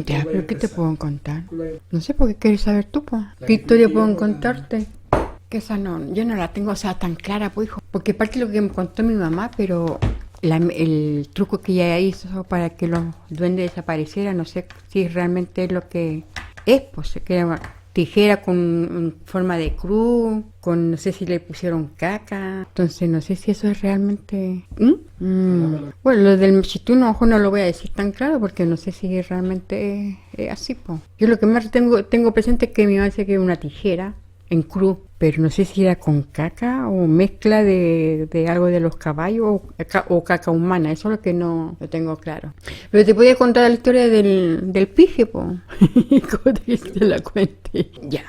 Ya, pero ¿qué te puedo contar? No sé por qué quieres saber tú, pues. ¿Qué historia puedo contarte? Que esa no, yo no la tengo, o sea, tan clara, pues, hijo. Porque parte de lo que me contó mi mamá, pero el truco que ella hizo para que los duendes desaparecieran, no sé si realmente es lo que es, pues, que era tijera con forma de cruz, con no sé si le pusieron caca, entonces no sé si eso es realmente... Bueno, lo del chitún a lo mejor no lo voy a decir tan claro porque no sé si realmente es así, pues. Yo lo que más tengo presente es que mi mamá dice que es una tijera en cruz, pero no sé si era con caca o mezcla de algo de los caballos o caca humana, eso es lo que no lo tengo claro. Pero te podía contar la historia del pije, po. ¿Cómo te la cuente? Ya.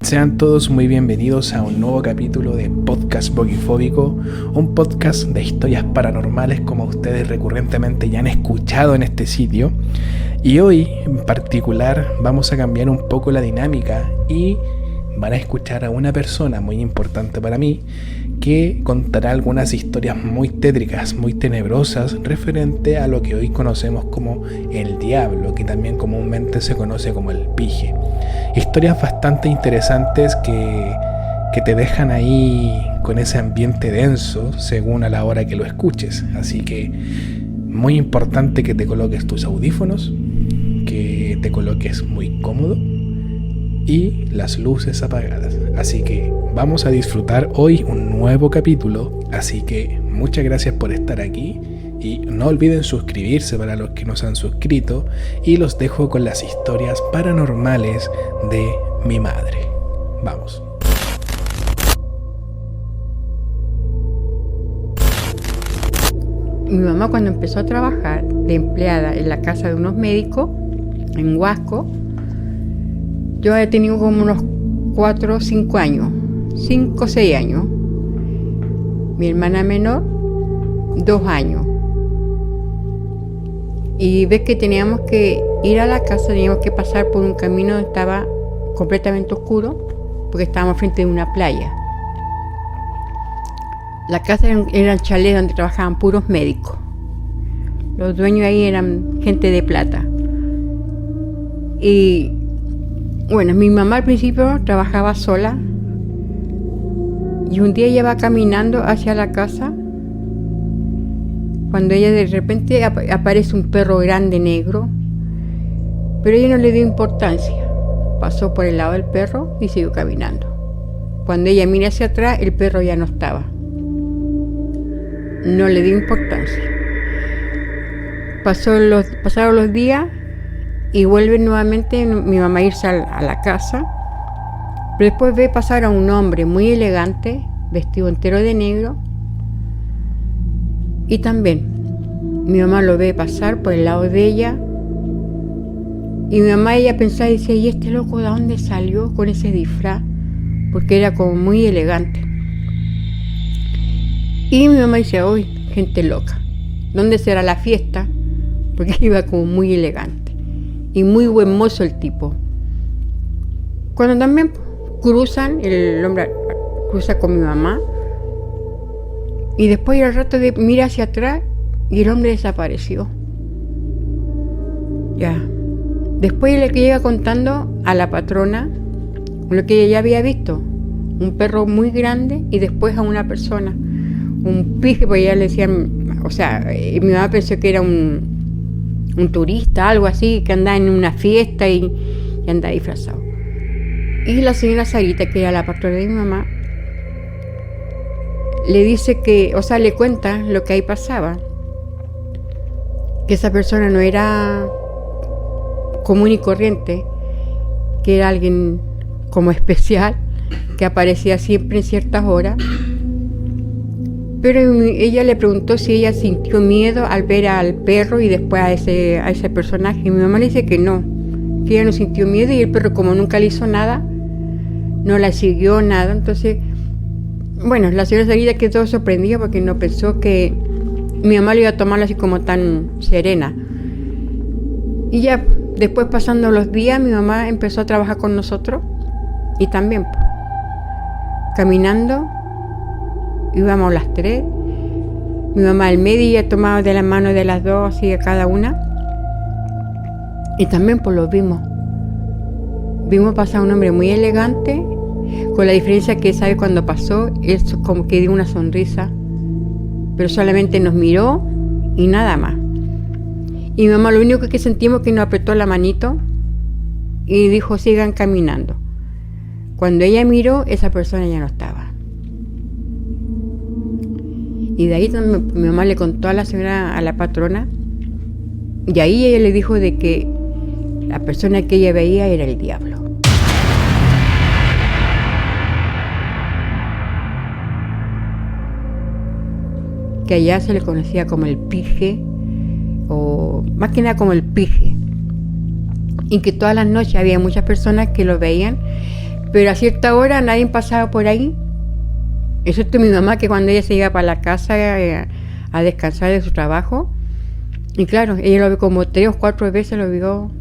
Sean todos muy bienvenidos a un nuevo capítulo de Podcast Bogifóbico, un podcast de historias paranormales como ustedes recurrentemente ya han escuchado en este sitio. Y hoy en particular vamos a cambiar un poco la dinámica y van a escuchar a una persona muy importante para mí que contará algunas historias muy tétricas, muy tenebrosas referente a lo que hoy conocemos como el diablo, que también comúnmente se conoce como el pije. Historias bastante interesantes que te dejan ahí con ese ambiente denso según a la hora que lo escuches. Así que muy importante que te coloques tus audífonos, que te coloques muy cómodo y las luces apagadas. Así que vamos a disfrutar hoy un nuevo capítulo. Así que muchas gracias por estar aquí y no olviden suscribirse para los que no se han suscrito, y los dejo con las historias paranormales de mi madre. Vamos. Mi mamá, cuando empezó a trabajar de empleada en la casa de unos médicos en Huasco, yo he tenido como unos 4 o 5 años, 5 o 6 años. Mi hermana menor, 2 años. Y ves que teníamos que ir a la casa, teníamos que pasar por un camino donde estaba completamente oscuro, porque estábamos frente a una playa. La casa era el chalet donde trabajaban puros médicos. Los dueños ahí eran gente de plata. Y bueno, mi mamá al principio trabajaba sola y un día ella va caminando hacia la casa cuando ella de repente aparece un perro grande negro, pero ella no le dio importancia. Pasó por el lado del perro y siguió caminando. Cuando ella mira hacia atrás, el perro ya no estaba. No le dio importancia. Pasaron los días y vuelve nuevamente mi mamá a irse a la casa, pero después ve pasar a un hombre muy elegante, vestido entero de negro, y también mi mamá lo ve pasar por el lado de ella, y mi mamá, ella pensaba y decía, ¿y este loco de dónde salió con ese disfraz? Porque era como muy elegante. Y mi mamá dice, uy, gente loca, ¿dónde será la fiesta? Porque iba como muy elegante. Y muy buen mozo el tipo. Cuando también cruzan, el hombre cruza con mi mamá, y después al rato mira hacia atrás y el hombre desapareció. Ya. Después le llega contando a la patrona lo que ella ya había visto. Un perro muy grande y después a una persona. Un pije, porque ella le decían, o sea, mi mamá pensó que era un turista, algo así, que andaba en una fiesta y andaba disfrazado. Y la señora Sarita, que era la patrona de mi mamá, le dice que, o sea, le cuenta lo que ahí pasaba, que esa persona no era común y corriente, que era alguien como especial, que aparecía siempre en ciertas horas. Pero ella le preguntó si ella sintió miedo al ver al perro y después a ese personaje. Y mi mamá le dice que no, que ella no sintió miedo, y el perro, como nunca le hizo nada, no la siguió nada. Entonces, bueno, la señora Sarita quedó sorprendida porque no pensó que mi mamá lo iba a tomar así como tan serena. Y ya después, pasando los días, mi mamá empezó a trabajar con nosotros y también caminando. Íbamos las 3, mi mamá al medio, y ella tomaba de la mano de las dos, así a cada una. Y también pues lo vimos. Vimos pasar a un hombre muy elegante, con la diferencia que, ¿sabe? Cuando pasó, él como que dio una sonrisa, pero solamente nos miró y nada más. Y mi mamá lo único que sentimos que nos apretó la manito y dijo, sigan caminando. Cuando ella miró, esa persona ya no estaba. Y de ahí mi mamá le contó a la señora, a la patrona, y ahí ella le dijo de que la persona que ella veía era el diablo. Que allá se le conocía como el pije, o más que nada como el pije. Y que todas las noches había muchas personas que lo veían, pero a cierta hora nadie pasaba por ahí, excepto mi mamá, que cuando ella se iba para la casa a descansar de su trabajo, y claro, ella lo vio como 3 o 4 veces, lo vio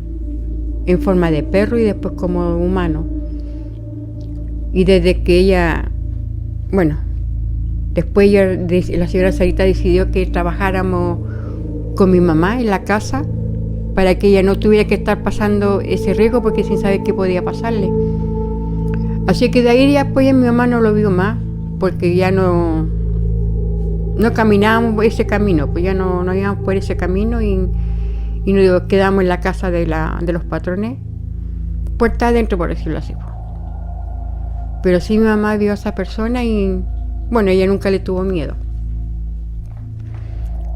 en forma de perro y después como humano. Y desde que ella, bueno, después la señora Sarita decidió que trabajáramos con mi mamá en la casa para que ella no tuviera que estar pasando ese riesgo porque sin saber qué podía pasarle. Así que de ahí ya pues mi mamá no lo vio más porque ya no caminábamos ese camino, pues ya no íbamos por ese camino y nos quedamos en la casa de los patrones, puerta adentro por decirlo así. Pero sí mi mamá vio a esa persona y bueno, ella nunca le tuvo miedo.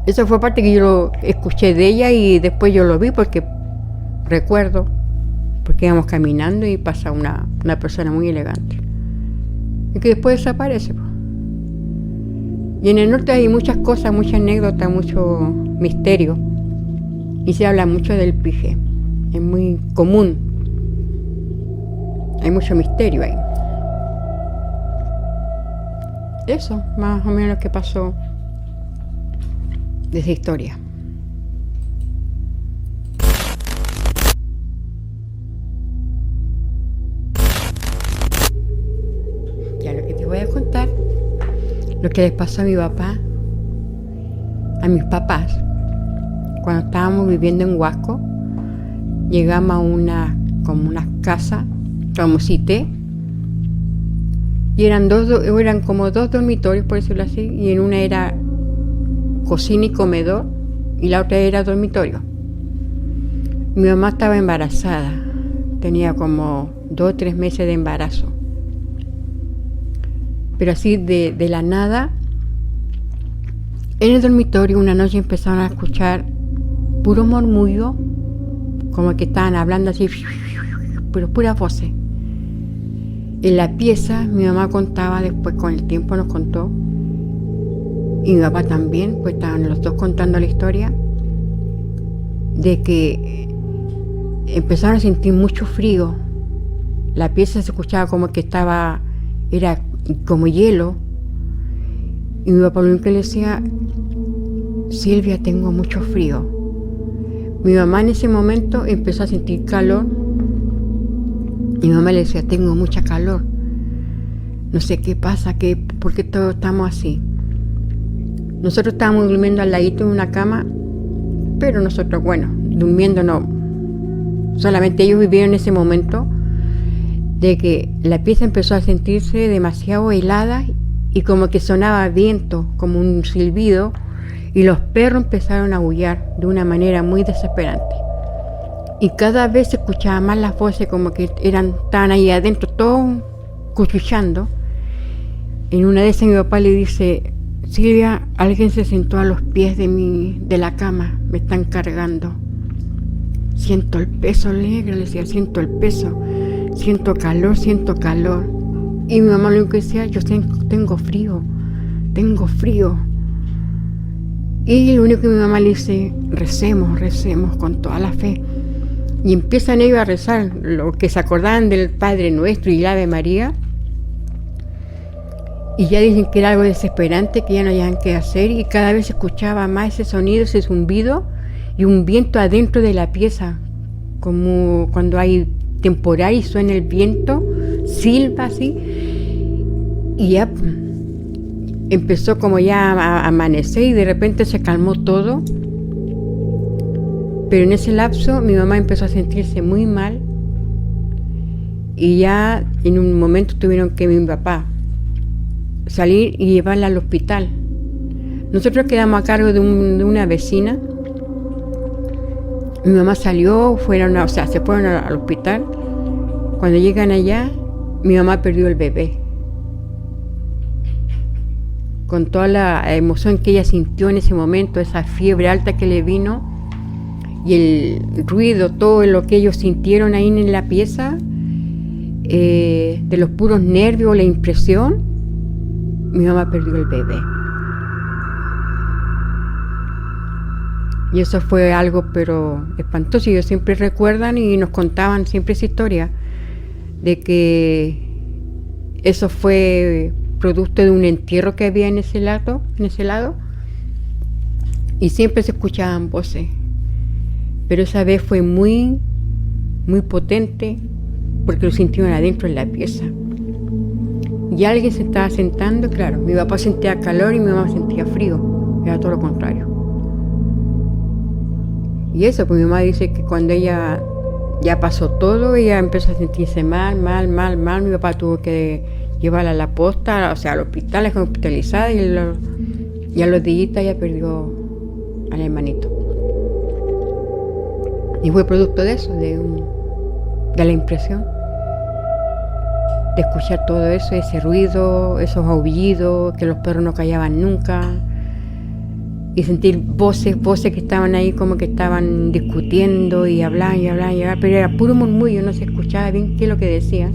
Eso fue parte que yo lo escuché de ella y después yo lo vi porque recuerdo, porque íbamos caminando y pasa una persona muy elegante. Y que después desaparece. Y en el norte hay muchas cosas, muchas anécdotas, mucho misterio. Y se habla mucho del pije. Es muy común. Hay mucho misterio ahí. Eso, más o menos lo que pasó de esa historia. Ya lo que te voy a contar, lo que les pasó a mi papá, a mis papás, cuando estábamos viviendo en Huasco, llegamos a una casa, como cité, y eran como 2 dormitorios, por decirlo así, y en una era cocina y comedor, y la otra era dormitorio. Mi mamá estaba embarazada, tenía como 2 o 3 meses de embarazo. Pero así de la nada, en el dormitorio una noche empezaron a escuchar puro murmullo, como que estaban hablando así, pero puras voces. En la pieza, mi mamá contaba, después con el tiempo nos contó, y mi papá también, pues estaban los dos contando la historia, de que empezaron a sentir mucho frío. La pieza se escuchaba como que era como hielo. Y mi papá lo único que le decía, Silvia, tengo mucho frío. Mi mamá en ese momento empezó a sentir calor. Y mi mamá le decía, tengo mucha calor. No sé qué pasa, ¿por qué todos estamos así? Nosotros estábamos durmiendo al ladito en una cama, pero nosotros, bueno, durmiendo no. Solamente ellos vivieron ese momento de que la pieza empezó a sentirse demasiado helada y como que sonaba viento, como un silbido, y los perros empezaron a aullar de una manera muy desesperante. Y cada vez se escuchaba más las voces, como que estaban ahí adentro, todos cuchuchando. En una de esas mi papá le dice, Silvia, alguien se sentó a los pies de la cama, me están cargando. Siento el peso, le decía, siento el peso, siento calor. Y mi mamá lo único que decía, yo tengo frío. Y lo único que mi mamá le dice, recemos con toda la fe. Y empiezan ellos a rezar, lo que se acordaban del Padre Nuestro y la Ave María. Y ya dicen que era algo desesperante, que ya no hayan qué hacer, y cada vez se escuchaba más ese sonido, ese zumbido, y un viento adentro de la pieza, como cuando hay temporal y suena el viento, silba así, y ya empezó como ya a amanecer y de repente se calmó todo, Pero en ese lapso mi mamá empezó a sentirse muy mal y ya en un momento tuvieron que mi papá salir y llevarla al hospital. Nosotros quedamos a cargo de una vecina. Mi mamá salió, se fueron al hospital. Cuando llegan allá, mi mamá perdió el bebé. Con toda la emoción que ella sintió en ese momento, esa fiebre alta que le vino y el ruido, todo lo que ellos sintieron ahí en la pieza, de los puros nervios, la impresión, mi mamá perdió el bebé. Y eso fue algo pero espantoso. Y ellos siempre recuerdan y nos contaban siempre esa historia de que eso fue producto de un entierro que había en ese lado, y siempre se escuchaban voces. Pero esa vez fue muy, muy potente porque lo sintieron adentro en la pieza. Y alguien se estaba sentando, claro, mi papá sentía calor y mi mamá sentía frío. Era todo lo contrario. Y eso, pues mi mamá dice que cuando ella ya pasó todo, ella empezó a sentirse mal. Mi papá tuvo que llevarla a la posta, o sea, al hospital, es hospitalizada y a los días ya perdió al hermanito. Y fue producto de eso, de la impresión, de escuchar todo eso, ese ruido, esos aullidos, que los perros no callaban nunca, y sentir voces que estaban ahí como que estaban discutiendo y hablaban, pero era puro murmullo, no se escuchaba bien qué es lo que decían.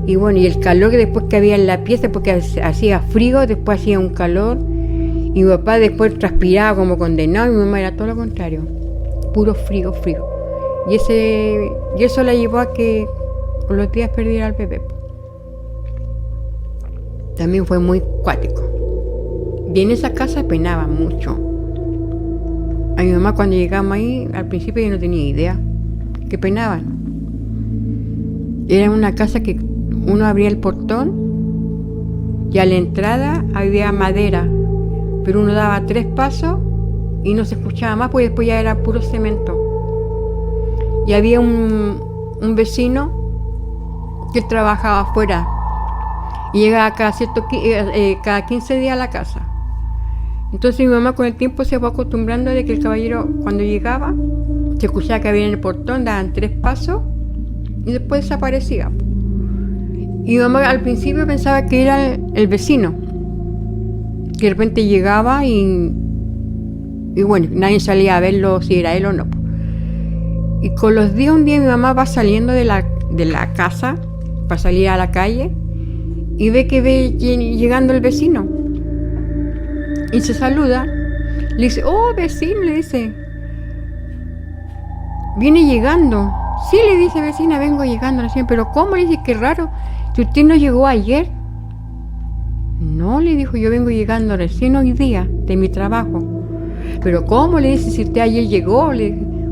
Y bueno, y el calor que después que había en la pieza, porque hacía frío, después hacía un calor, y mi papá después transpiraba como condenado, y mi mamá era todo lo contrario, puro frío. Y eso la llevó a que con los días perdiera al bebé. También fue muy cuático. Y en esa casa penaba mucho. A mi mamá cuando llegamos ahí, al principio yo no tenía idea que penaban. Era una casa que uno abría el portón y a la entrada había madera, pero uno daba 3 pasos y no se escuchaba más, porque después ya era puro cemento. Y había un vecino que trabajaba afuera y llegaba cada 15 días a la casa. Entonces mi mamá con el tiempo se fue acostumbrando de que el caballero cuando llegaba se escuchaba que había en el portón, daban 3 pasos y después desaparecía. Y mi mamá al principio pensaba que era el vecino, que de repente llegaba y bueno, nadie salía a verlo si era él o no. Y con los días, un día mi mamá va saliendo de la casa para salir a la calle y ve llegando el vecino y se saluda, le dice, oh vecino, le dice, viene llegando. Sí, le dice, vecina, vengo llegando. Le dice, pero ¿cómo? Le dice, qué raro, si usted no llegó ayer. No, le dijo, yo vengo llegando recién hoy día de mi trabajo. Pero ¿cómo? Le dice, si usted ayer llegó,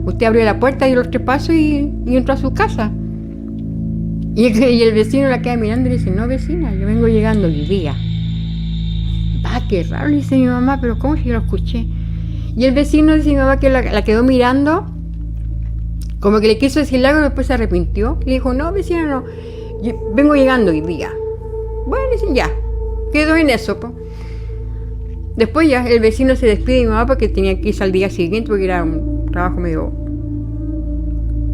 usted abrió la puerta, dio los 3 pasos y entró a su casa. Y el vecino la queda mirando y le dice, no vecina, yo vengo llegando hoy día. Va, qué raro, le dice mi mamá, pero ¿cómo si yo lo escuché? Y el vecino dice mi mamá que la quedó mirando, como que le quiso decir algo y después se arrepintió. Le dijo, no vecina, no, yo vengo llegando hoy día. Bueno, dice, ya, quedó en eso, po. Después ya el vecino se despide de mi mamá porque tenía que irse al día siguiente, porque era un trabajo medio,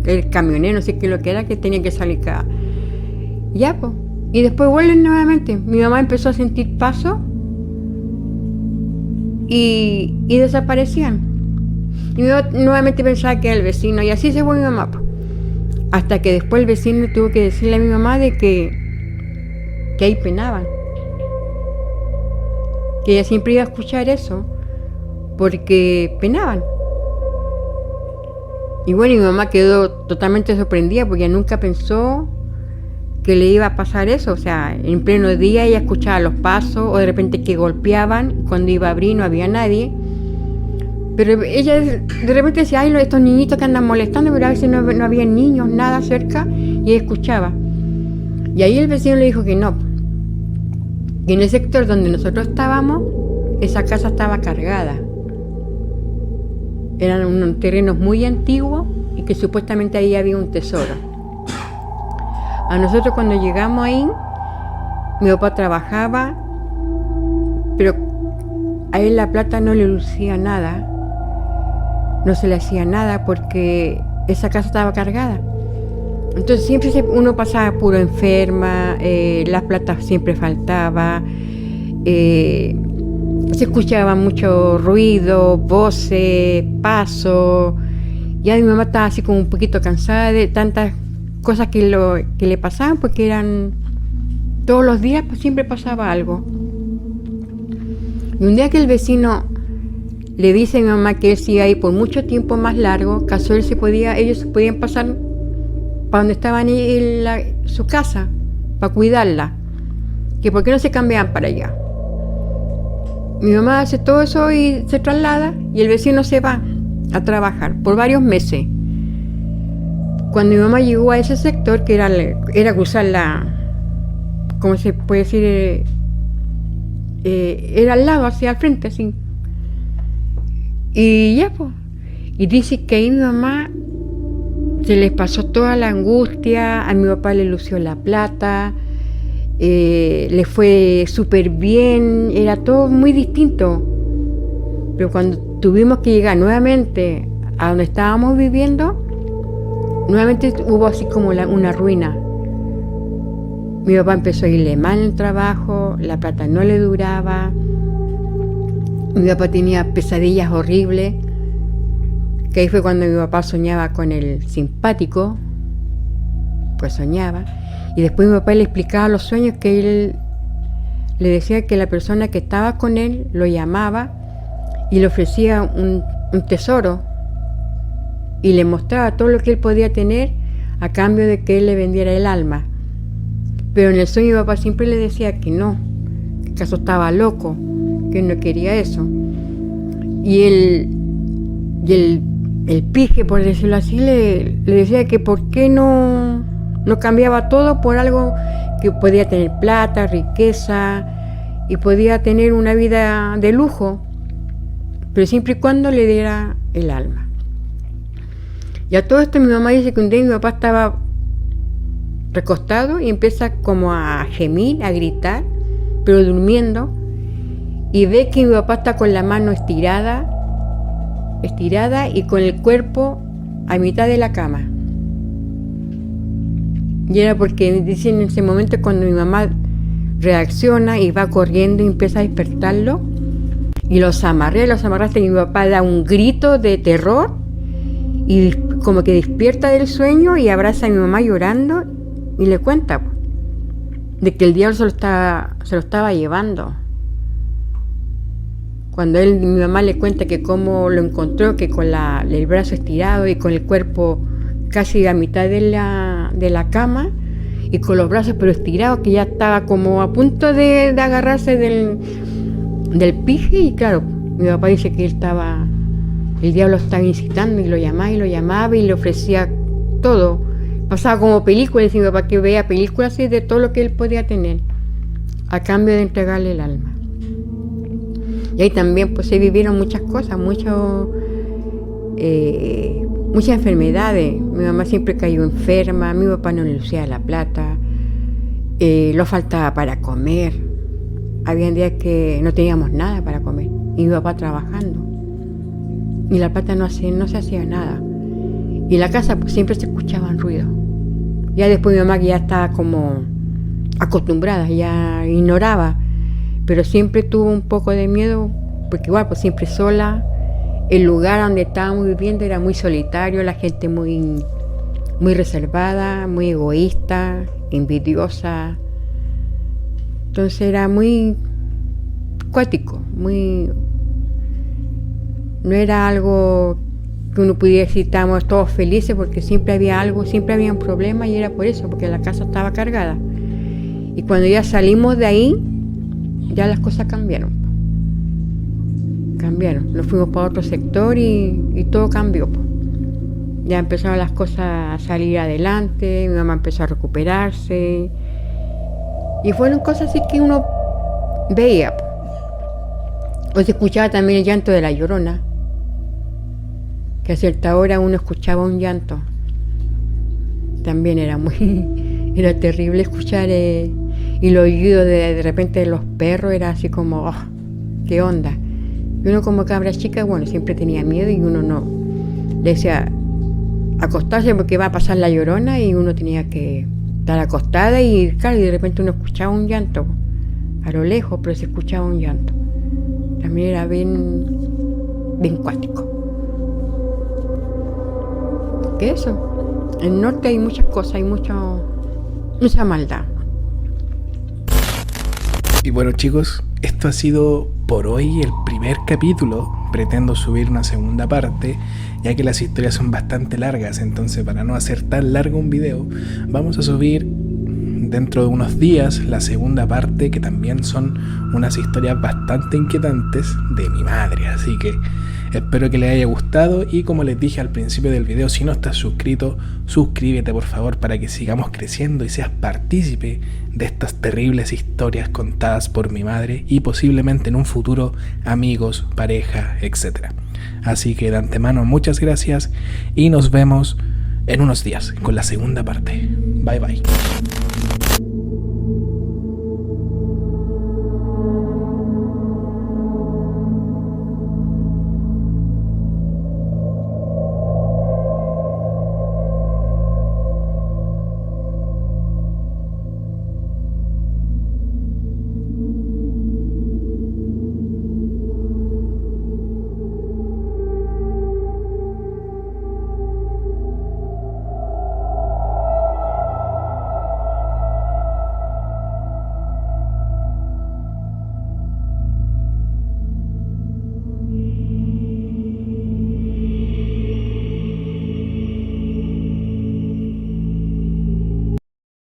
el camionero, no sé qué lo que era, que tenía que salir cada. Ya, pues. Y después vuelven nuevamente. Mi mamá empezó a sentir pasos y desaparecían. Y mi mamá nuevamente pensaba que era el vecino, y así se fue mi mamá, pues. Hasta que después el vecino tuvo que decirle a mi mamá de que ahí penaban. Que ella siempre iba a escuchar eso, porque penaban. Y bueno, mi mamá quedó totalmente sorprendida porque ella nunca pensó que le iba a pasar eso. O sea, en pleno día ella escuchaba los pasos o de repente que golpeaban. Cuando iba a abrir no había nadie. Pero ella de repente decía, ay, estos niñitos que andan molestando, pero a veces no había niños, nada cerca, y ella escuchaba. Y ahí el vecino le dijo que no. Que en el sector donde nosotros estábamos, esa casa estaba cargada. Eran unos terrenos muy antiguos y que supuestamente ahí había un tesoro. A nosotros cuando llegamos ahí, mi papá trabajaba, pero a él la plata no le lucía nada, no se le hacía nada porque esa casa estaba cargada. Entonces siempre uno pasaba puro enferma, la plata siempre faltaba, se escuchaba mucho ruido, voces, pasos. Ya mi mamá estaba así como un poquito cansada de tantas cosas que le pasaban, porque eran todos los días, pues siempre pasaba algo. Y un día que el vecino le dice a mi mamá que él sigue ahí por mucho tiempo más largo, que ellos podían pasar para donde estaban su casa, para cuidarla, que por qué no se cambiaban para allá. Mi mamá hace todo eso y se traslada, y el vecino se va a trabajar por varios meses. Cuando mi mamá llegó a ese sector, que era cruzar ¿cómo se puede decir? Era al lado, hacia el frente, así. Y ya, pues. Y dice que ahí mi mamá se les pasó toda la angustia, a mi papá le lució la plata, le fue súper bien, era todo muy distinto. Pero cuando tuvimos que llegar nuevamente a donde estábamos viviendo, nuevamente hubo así como una ruina. Mi papá empezó a irle mal en el trabajo, la plata no le duraba, mi papá tenía pesadillas horribles, que ahí fue cuando mi papá soñaba con el simpático, pues soñaba, y después mi papá le explicaba los sueños, que él le decía que la persona que estaba con él lo llamaba y le ofrecía un tesoro y le mostraba todo lo que él podía tener a cambio de que él le vendiera el alma. Pero en el sueño mi papá siempre le decía que no, que acaso estaba loco, que no quería eso. Y el pije, por decirlo así, le decía que por qué no cambiaba todo por algo que podía tener plata, riqueza y podía tener una vida de lujo, pero siempre y cuando le diera el alma. Y a todo esto mi mamá dice que un día mi papá estaba recostado y empieza como a gemir, a gritar, pero durmiendo, y ve que mi papá está con la mano estirada y con el cuerpo a mitad de la cama. Y era porque dicen en ese momento cuando mi mamá reacciona y va corriendo y empieza a despertarlo, y los amarré hasta que mi papá da un grito de terror y como que despierta del sueño y abraza a mi mamá llorando y le cuenta de que el diablo se lo estaba llevando. Cuando mi mamá le cuenta que cómo lo encontró, que con el brazo estirado y con el cuerpo casi a mitad de la cama y con los brazos pero estirados, que ya estaba como a punto de agarrarse del pije, y claro, mi papá dice que el diablo estaba incitando y lo llamaba y le ofrecía todo. Pasaba como película, decía mi papá que veía películas así de todo lo que él podía tener a cambio de entregarle el alma. Y ahí también pues se vivieron muchas cosas, muchas enfermedades. Mi mamá siempre cayó enferma, mi papá no le lucía la plata, lo faltaba para comer. Había días que no teníamos nada para comer y mi papá trabajando. Y la plata no se hacía nada. Y en la casa pues siempre se escuchaban ruidos. Ya después mi mamá, que ya estaba como acostumbrada, ya ignoraba, pero siempre tuvo un poco de miedo, porque igual pues siempre sola. El lugar donde estábamos viviendo era muy solitario, la gente muy, muy reservada, muy egoísta, envidiosa. Entonces era muy cuático, no era algo que uno pudiera decir estábamos todos felices, porque siempre había algo, siempre había un problema, y era por eso, porque la casa estaba cargada. Y cuando ya salimos de ahí, ya las cosas cambiaron. Nos fuimos para otro sector y todo cambió. Ya empezaron las cosas a salir adelante, mi mamá empezó a recuperarse. Y fueron cosas así que uno veía. O se escuchaba también el llanto de la Llorona. que a cierta hora uno escuchaba un llanto. También era terrible escuchar y los oídos de repente de los perros era así como, oh, ¿qué onda? Y uno como cabra chica, bueno, siempre tenía miedo y uno no. Le decía, acostarse porque va a pasar la Llorona y uno tenía que estar acostada y claro, y de repente uno escuchaba un llanto a lo lejos, pero se escuchaba un llanto. También era bien cuático. ¿Qué es eso? En el norte hay muchas cosas, hay mucha maldad. Y bueno, chicos, esto ha sido por hoy el primer capítulo. Pretendo subir una segunda parte, ya que las historias son bastante largas, entonces para no hacer tan largo un video, vamos a subir dentro de unos días la segunda parte, que también son unas historias bastante inquietantes de mi madre, así que espero que les haya gustado y como les dije al principio del video, si no estás suscrito, suscríbete por favor para que sigamos creciendo y seas partícipe de estas terribles historias contadas por mi madre y posiblemente en un futuro amigos, pareja, etc. Así que de antemano muchas gracias y nos vemos en unos días con la segunda parte. Bye bye.